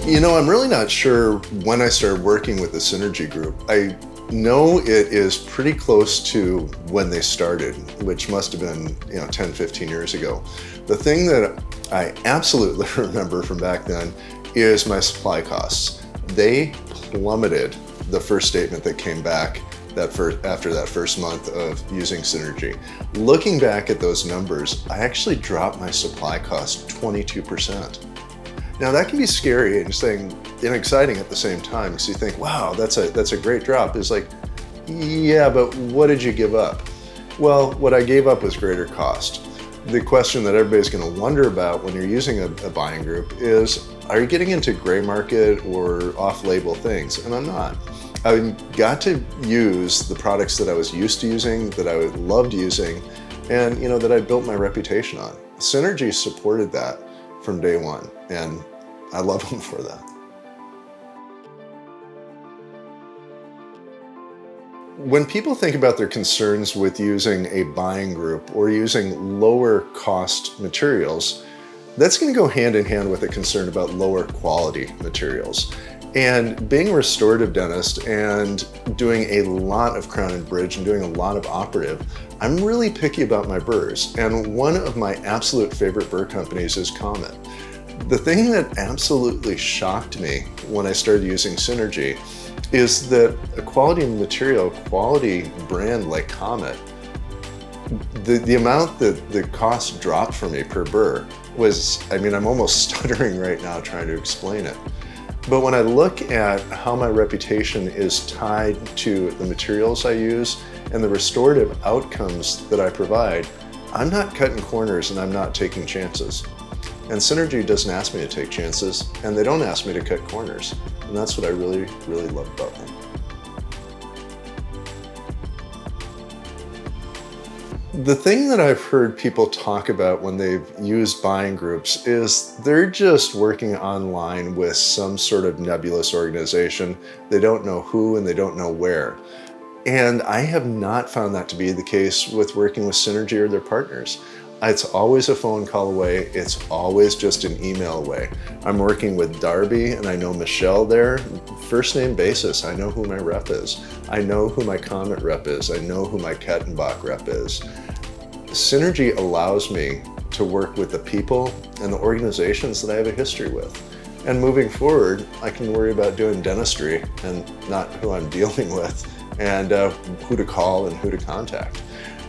I'm really not sure when I started working with the Synergy Group. I know it is pretty close to when they started, which must have been, 10, 15 years ago. The thing that I absolutely remember from back then is my supply costs. They plummeted the first statement that came back after that first month of using Synergy. Looking back at those numbers, I actually dropped my supply cost 22%. Now that can be scary and exciting at the same time, because you think, wow, that's a great drop. It's like, yeah, but what did you give up? Well, what I gave up was greater cost. The question that everybody's going to wonder about when you're using a buying group is, are you getting into gray market or off-label things? And I'm not. I got to use the products that I was used to using, that I loved using, and that I built my reputation on. Synergy supported that from day one, and I love them for that. When people think about their concerns with using a buying group or using lower cost materials, that's going to go hand in hand with a concern about lower quality materials. And being a restorative dentist and doing a lot of crown and bridge and doing a lot of operative, I'm really picky about my burrs. And one of my absolute favorite burr companies is Comet. The thing that absolutely shocked me when I started using Synergy is that a quality material, quality brand like Comet, the amount that the cost dropped for me per burr was, I'm almost stuttering right now trying to explain it. But when I look at how my reputation is tied to the materials I use and the restorative outcomes that I provide, I'm not cutting corners and I'm not taking chances. And Synergy doesn't ask me to take chances, and they don't ask me to cut corners. And that's what I really, really love about them. The thing that I've heard people talk about when they've used buying groups is they're just working online with some sort of nebulous organization. They don't know who and they don't know where. And I have not found that to be the case with working with Synergy or their partners. It's always a phone call away. It's always just an email away. I'm working with Darby and I know Michelle there. First name basis, I know who my rep is. I know who my Comet rep is. I know who my Kettenbach rep is. Synergy allows me to work with the people and the organizations that I have a history with. And moving forward, I can worry about doing dentistry and not who I'm dealing with and who to call and who to contact.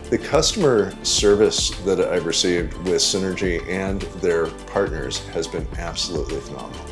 The customer service that I've received with Synergy and their partners has been absolutely phenomenal.